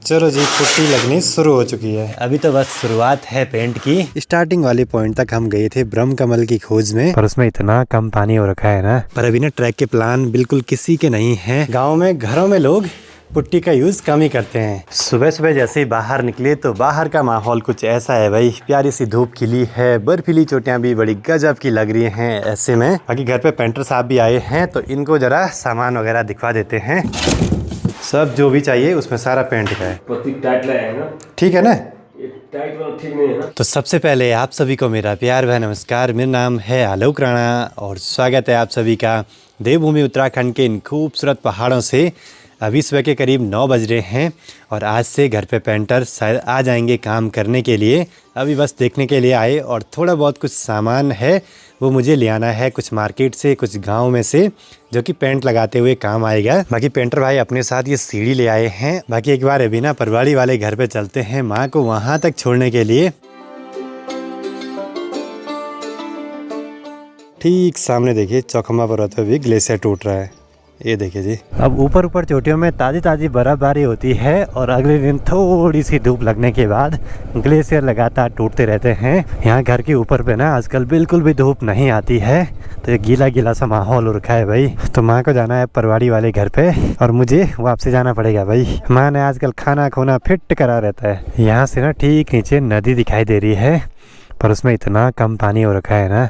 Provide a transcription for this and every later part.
चलो जी, पुट्टी लगनी शुरू हो चुकी है। अभी तो बस शुरुआत है पेंट की। स्टार्टिंग वाले पॉइंट तक हम गए थे ब्रह्म कमल की खोज में, पर उसमें इतना कम पानी हो रखा है ना। पर अभी ना ट्रैक के प्लान बिल्कुल किसी के नहीं है। गाँव में घरों में लोग पुट्टी का यूज कम ही करते हैं। सुबह सुबह जैसे ही बाहर निकले तो बाहर का माहौल कुछ ऐसा है भाई। प्यारी सी धूप खिली है, बर्फीली चोटियां भी बड़ी गजब की लग रही हैं ऐसे में। बाकी घर पे पेंटर साहब भी आए हैं तो इनको जरा सामान वगैरह दिखवा देते हैं। सब जो भी चाहिए उसमें सारा पेंट का है। टाइट है ना? ठीक है ना? टाइट वाला ठीक नहीं है ना? तो सबसे पहले आप सभी को मेरा प्यार भरा नमस्कार। मेरा नाम है आलोक राणा और स्वागत है आप सभी का देवभूमि उत्तराखंड के इन खूबसूरत पहाड़ों से। अभी सुबह के करीब 9 बज रहे हैं और आज से घर पे पेंटर शायद आ जाएंगे काम करने के लिए। अभी बस देखने के लिए आए और थोड़ा बहुत कुछ सामान है वो मुझे ले आना है, कुछ मार्केट से, कुछ गांव में से, जो कि पेंट लगाते हुए काम आएगा। बाकी पेंटर भाई अपने साथ ये सीढ़ी ले आए हैं। बाकी एक बार अभी ना परवाड़ी वाले घर पे चलते हैं माँ को वहाँ तक छोड़ने के लिए। ठीक सामने देखिए चौखमा पर्वत पे भी ग्लेशियर टूट रहा है, ये देखिए जी। अब ऊपर ऊपर चोटियों में ताज़ी ताज़ी बर्फबारी होती है और अगले दिन थोड़ी सी धूप लगने के बाद ग्लेशियर लगातार टूटते रहते हैं। यहाँ घर के ऊपर पे ना आजकल बिल्कुल भी धूप नहीं आती है तो ये गीला गीला सा माहौल हो रखा है भाई। तो माँ को जाना है परवाड़ी वाले घर पे और मुझे वापसी जाना पड़ेगा भाई। माँ ने आजकल खाना खोना फिट करा रहता है। यहाँ से ना ठीक नीचे नदी दिखाई दे रही है पर उसमें इतना कम पानी हो रखा है ना,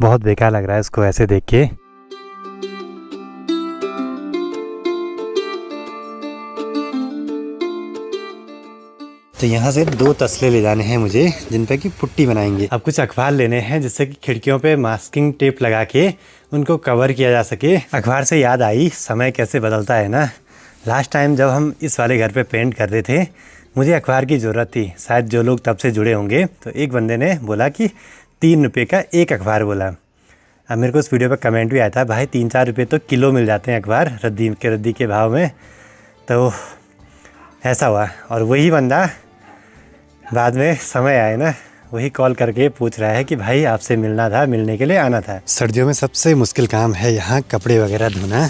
बहुत बेकार लग रहा है इसको ऐसे देख के। तो यहाँ से 2 तसले ले जाने हैं मुझे जिन पे की पुट्टी बनाएंगे। अब कुछ अखबार लेने हैं जिससे कि खिड़कियों पे मास्किंग टेप लगा के उनको कवर किया जा सके। अखबार से याद आई समय कैसे बदलता है ना। लास्ट टाइम जब हम इस वाले घर पे पेंट कर रहे थे मुझे अखबार की ज़रूरत थी। शायद जो लोग तब से जुड़े होंगे तो एक बंदे ने बोला कि 3 रुपये का एक अखबार बोला। अब मेरे को उस वीडियो पर कमेंट भी आया था, भाई 3-4 रुपये तो किलो मिल जाते हैं अखबार रद्दी के भाव में। तो ऐसा हुआ और वही बंदा बाद में समय आए ना वही कॉल करके पूछ रहा है कि भाई आपसे मिलना था, मिलने के लिए आना था। सर्दियों में सबसे मुश्किल काम है यहाँ कपड़े वगैरह धोना।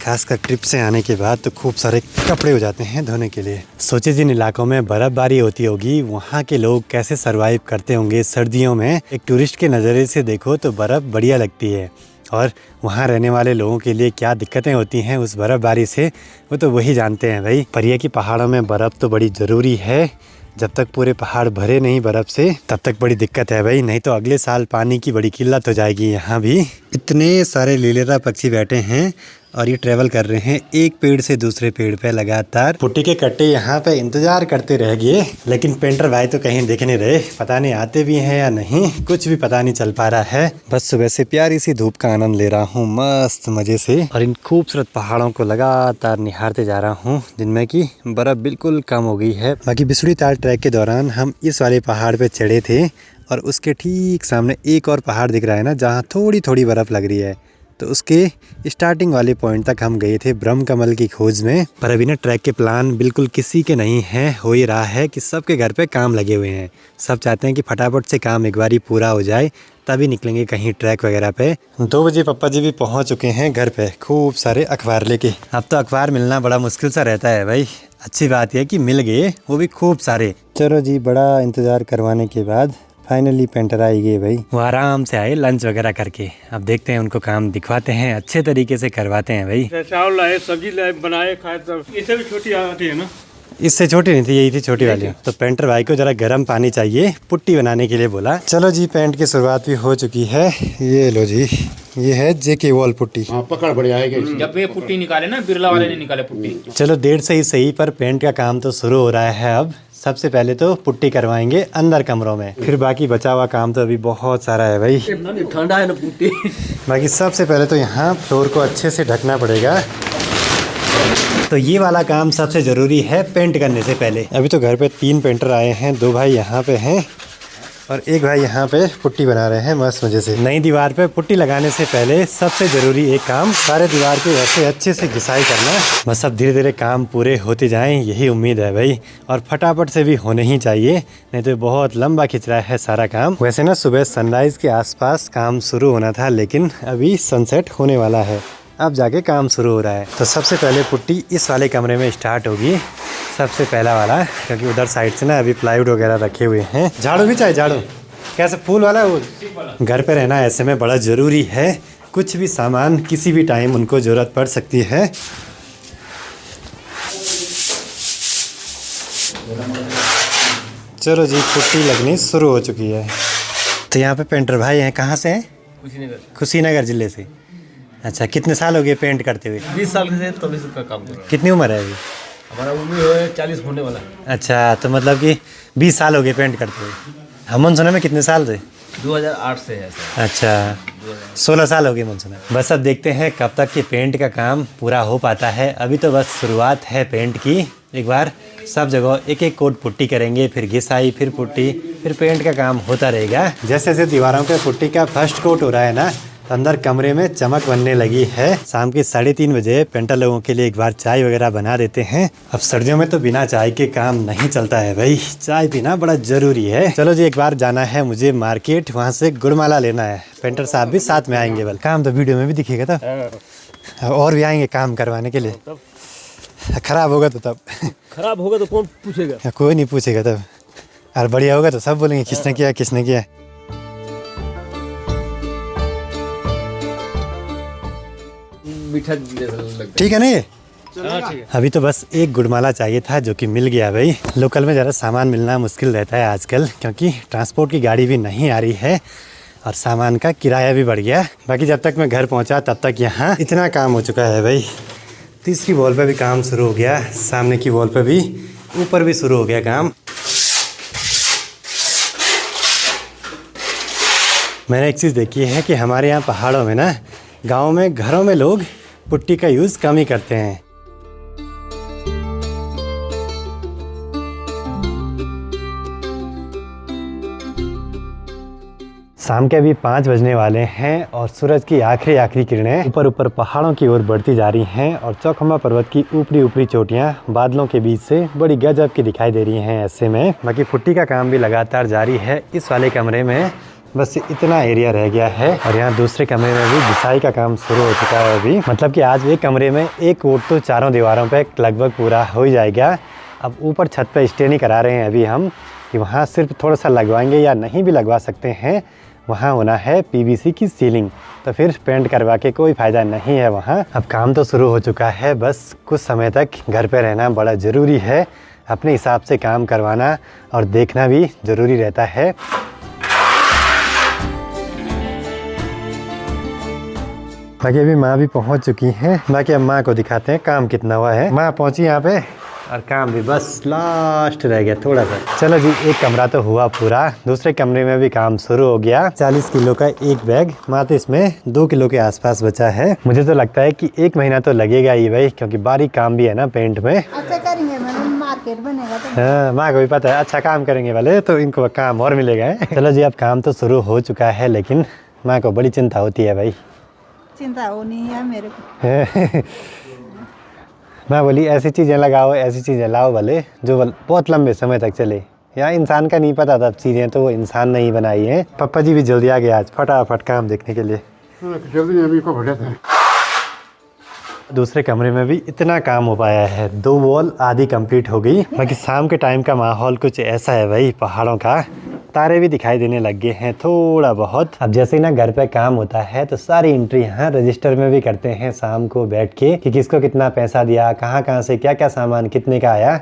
खासकर ट्रिप से आने के बाद तो खूब सारे कपड़े हो जाते हैं धोने के लिए। सोचे जिन इलाकों में बर्फ़बारी होती होगी वहाँ के लोग कैसे सरवाइव करते होंगे सर्दियों में। एक टूरिस्ट के नज़रिए से देखो तो बर्फ़ बढ़िया लगती है और वहाँ रहने वाले लोगों के लिए क्या दिक्कतें होती हैं उस बर्फ़बारी से वो तो वही जानते हैं भाई। पर ये कि पहाड़ों में बर्फ़ तो बड़ी ज़रूरी है। जब तक पूरे पहाड़ भरे नहीं बर्फ़ से तब तक बड़ी दिक्कत है भाई, नहीं तो अगले साल पानी की बड़ी किल्लत हो जाएगी। यहाँ भी इतने सारे लीलेरा पक्षी बैठे हैं और ये ट्रैवल कर रहे हैं एक पेड़ से दूसरे पेड़ पे लगातार। पुट्टी के कट्टे यहाँ पे इंतजार करते रह गए लेकिन पेंटर भाई तो कहीं दिख नहीं रहे। पता नहीं आते भी हैं या नहीं, कुछ भी पता नहीं चल पा रहा है। बस सुबह से प्यारी सी धूप का आनंद ले रहा हूँ मस्त मजे से और इन खूबसूरत पहाड़ों को लगातार निहारते जा रहा हूँ जिनमें की बर्फ बिल्कुल कम हो गई है। बाकी बिसुड़ी ताल ट्रैक के दौरान हम इस वाले पहाड़ पे चढ़े थे और उसके ठीक सामने एक और पहाड़ दिख रहा है ना जहाँ थोड़ी थोड़ी बर्फ लग रही है। तो उसके स्टार्टिंग वाले पॉइंट तक हम गए थे ब्रह्म कमल की खोज में। पर अभी ना ट्रैक के प्लान बिल्कुल किसी के नहीं हैं। हो ही रहा है कि सबके घर पे काम लगे हुए हैं। सब चाहते हैं कि फटाफट से काम एक बार ही पूरा हो जाए तभी निकलेंगे कहीं ट्रैक वगैरह पे। 2 बजे पप्पा जी भी पहुंच चुके हैं घर पे खूब सारे अखबार लेके। अब तो अखबार मिलना बड़ा मुश्किल सा रहता है भाई। अच्छी बात यह कि मिल गए वो भी खूब सारे। चलो जी, बड़ा इंतज़ार करवाने के बाद फाइनली पेंटर आई गए भाई। वो आराम से आए लंच वगैरह करके। अब देखते हैं उनको काम दिखवाते हैं, अच्छे तरीके से करवाते हैं भाई। चावल लाए, सब्जी लाए, बनाए खाए। तब इससे भी छोटी आती है ना? इससे छोटी नहीं थी, यही थी छोटी वाली। तो पेंटर भाई को जरा गर्म पानी चाहिए पुट्टी बनाने के लिए बोला। चलो जी, पेंट की शुरुआत भी हो चुकी है। ये लो जी, ये है जेके वॉल पुट्टी। पकड़ बढ़िया है। जब ये पुट्टी निकाले ना, बिरला वाले ने निकाले पुट्टी। चलो देर से ही सही पर पेंट का काम तो शुरू हो रहा है। अब सबसे पहले तो पुट्टी करवाएंगे अंदर कमरों में, फिर बाकी बचा हुआ काम तो अभी बहुत सारा है भाई। ठंडा है ना पुट्टी। बाकी सबसे पहले तो यहाँ फ्लोर को अच्छे से ढकना पड़ेगा। तो ये वाला काम सबसे ज़रूरी है पेंट करने से पहले। अभी तो घर पे 3 पेंटर आए हैं, 2 भाई यहाँ पे हैं और एक भाई यहाँ पे पुट्टी बना रहे हैं मस्त मजे से। नई दीवार पे पुट्टी लगाने से पहले सबसे ज़रूरी एक काम सारे दीवार के ऐसे अच्छे से घिसाई करना। बस अब धीरे धीरे काम पूरे होते जाएं यही उम्मीद है भाई, और फटाफट से भी होने ही चाहिए, नहीं तो बहुत लंबा खिंच रहा है सारा काम। वैसे ना सुबह सनराइज़ के आसपास काम शुरू होना था लेकिन अभी सनसेट होने वाला है। अब जाके काम शुरू हो रहा है। तो सबसे पहले पुट्टी इस वाले कमरे में स्टार्ट होगी, सबसे पहला वाला, क्योंकि उधर साइड से ना अभी प्लाईवुड वगैरह रखे हुए हैं। झाड़ू भी चाहिए, झाड़ू कैसे फूल वाला वो। घर पे रहना ऐसे में बड़ा ज़रूरी है, कुछ भी सामान किसी भी टाइम उनको ज़रूरत पड़ सकती है। चलो जी, पुट्टी लगनी शुरू हो चुकी है। तो यहाँ पे पेंटर भाई हैं, कहाँ से हैं? कुशीनगर जिले से। अच्छा, कितने साल हो गए पेंट करते हुए? 20 साल से तब इसका काम कर रहा हूँ। कितनी उम्र है अभी? हमारा उम्र है 40 होने वाला है। अच्छा, तो मतलब कि 20 साल हो गए पेंट करते हुए। हम मनसुना में कितने साल थे? 2008 से है सर। अच्छा, 16 साल हो गए मनसुना। बस अब देखते हैं कब तक ये पेंट का काम पूरा हो पाता है। अभी तो बस शुरुआत है पेंट की। एक बार सब जगह एक एक कोट पुट्टी करेंगे, फिर घिसाई, फिर पुट्टी, फिर पेंट का काम होता रहेगा। जैसे जैसे दीवारों पे पुट्टी का फर्स्ट कोट हो रहा है ना, तो अंदर कमरे में चमक बनने लगी है। शाम के 3:30 बजे पेंटर लोगों के लिए एक बार चाय वगैरह बना देते हैं। अब सर्दियों में तो बिना चाय के काम नहीं चलता है भाई, चाय पीना बड़ा जरूरी है। चलो जी, एक बार जाना है मुझे मार्केट, वहाँ से गुड़माला लेना है। पेंटर साहब भी साथ में आएंगे। बल काम तो वीडियो में भी दिखेगा तब, और भी आएंगे काम करवाने के लिए। खराब होगा तो तब खराब होगा तो कौन पूछेगा? कोई नहीं पूछेगा तब, और बढ़िया होगा तो सब बोलेंगे किसने किया किसने किया। मीठा जैसा लगता है। ठीक है ना ये? ठीक है। अभी तो बस एक गुड़माला चाहिए था, जो कि मिल गया भाई। लोकल में ज़रा सामान मिलना मुश्किल रहता है आजकल, क्योंकि ट्रांसपोर्ट की गाड़ी भी नहीं आ रही है और सामान का किराया भी बढ़ गया। बाकी जब तक मैं घर पहुंचा तब तक यहाँ इतना काम हो चुका है भाई। तीसरी वॉल पे भी काम शुरू हो गया, सामने की वॉल पे भी, ऊपर भी शुरू हो गया काम। मैंने एक चीज़ देखी है कि हमारे यहाँ पहाड़ों में ना, गाँव में घरों में लोग पुट्टी का यूज़ कम ही करते हैं। शाम के अभी 5 बजने वाले हैं और सूरज की आखिरी किरणें ऊपर ऊपर पहाड़ों की ओर बढ़ती जा रही हैं और चौखंबा पर्वत की ऊपरी चोटियां बादलों के बीच से बड़ी गजब की दिखाई दे रही हैं ऐसे में। बाकी पुट्टी का काम भी लगातार जारी है। इस वाले कमरे में बस इतना एरिया रह गया है और यहाँ दूसरे कमरे में भी घिसाई का काम शुरू हो चुका है अभी। मतलब कि आज एक कमरे में एक कोट तो चारों दीवारों पे लगभग पूरा हो ही जाएगा। अब ऊपर छत पे स्टे नहीं करा रहे हैं अभी हम, कि वहाँ सिर्फ थोड़ा सा लगवाएंगे या नहीं भी लगवा सकते हैं। वहाँ होना है पीवीसी की सीलिंग, तो फिर पेंट करवा के कोई फ़ायदा नहीं है वहाँ। अब काम तो शुरू हो चुका है, बस कुछ समय तक घर पे रहना बड़ा ज़रूरी है। अपने हिसाब से काम करवाना और देखना भी ज़रूरी रहता है। बाकी अभी माँ भी पहुँच चुकी हैं। बाकी अब माँ को दिखाते हैं काम कितना हुआ है। माँ पहुँची यहाँ पे और काम भी बस लास्ट रह गया थोड़ा सा। चलो जी, एक कमरा तो हुआ पूरा, दूसरे कमरे में भी काम शुरू हो गया। 40 किलो का एक बैग, मात्र इसमें 2 किलो के आसपास बचा है। मुझे तो लगता है कि 1 महीना तो लगेगा ही भाई, क्योंकि बारीक काम भी है ना पेंट में। अच्छा करेंगे मैडम, मार्केट बनेगा तो। हाँ, माँ को भी पता है अच्छा काम करेंगे वाले तो इनको काम और मिलेगा। चलो जी, अब काम तो शुरू हो चुका है, लेकिन माँ को बड़ी चिंता होती है भाई। चिंता होनी है मेरे को। मैं बोली ऐसी चीज़ें लगाओ, ऐसी चीज़ें लाओ भले जो बहुत लंबे समय तक चले। यहाँ इंसान का नहीं पता था चीज़ें, तो वो इंसान ने ही बनाई हैं। पापा जी भी जल्दी आ गए आज फटाफट काम देखने के लिए। जल्दी अभी को भटा था। दूसरे कमरे में भी इतना काम हो पाया है, 2 वॉल आधी कंप्लीट हो गई। बाकी शाम के टाइम का माहौल कुछ ऐसा है भाई, पहाड़ों का तारे भी दिखाई देने लग गए हैं थोड़ा बहुत। अब जैसे ही ना घर पे काम होता है तो सारी एंट्री यहाँ रजिस्टर में भी करते हैं शाम को बैठ के, कि किसको कितना पैसा दिया, कहाँ से क्या क्या सामान कितने का आया।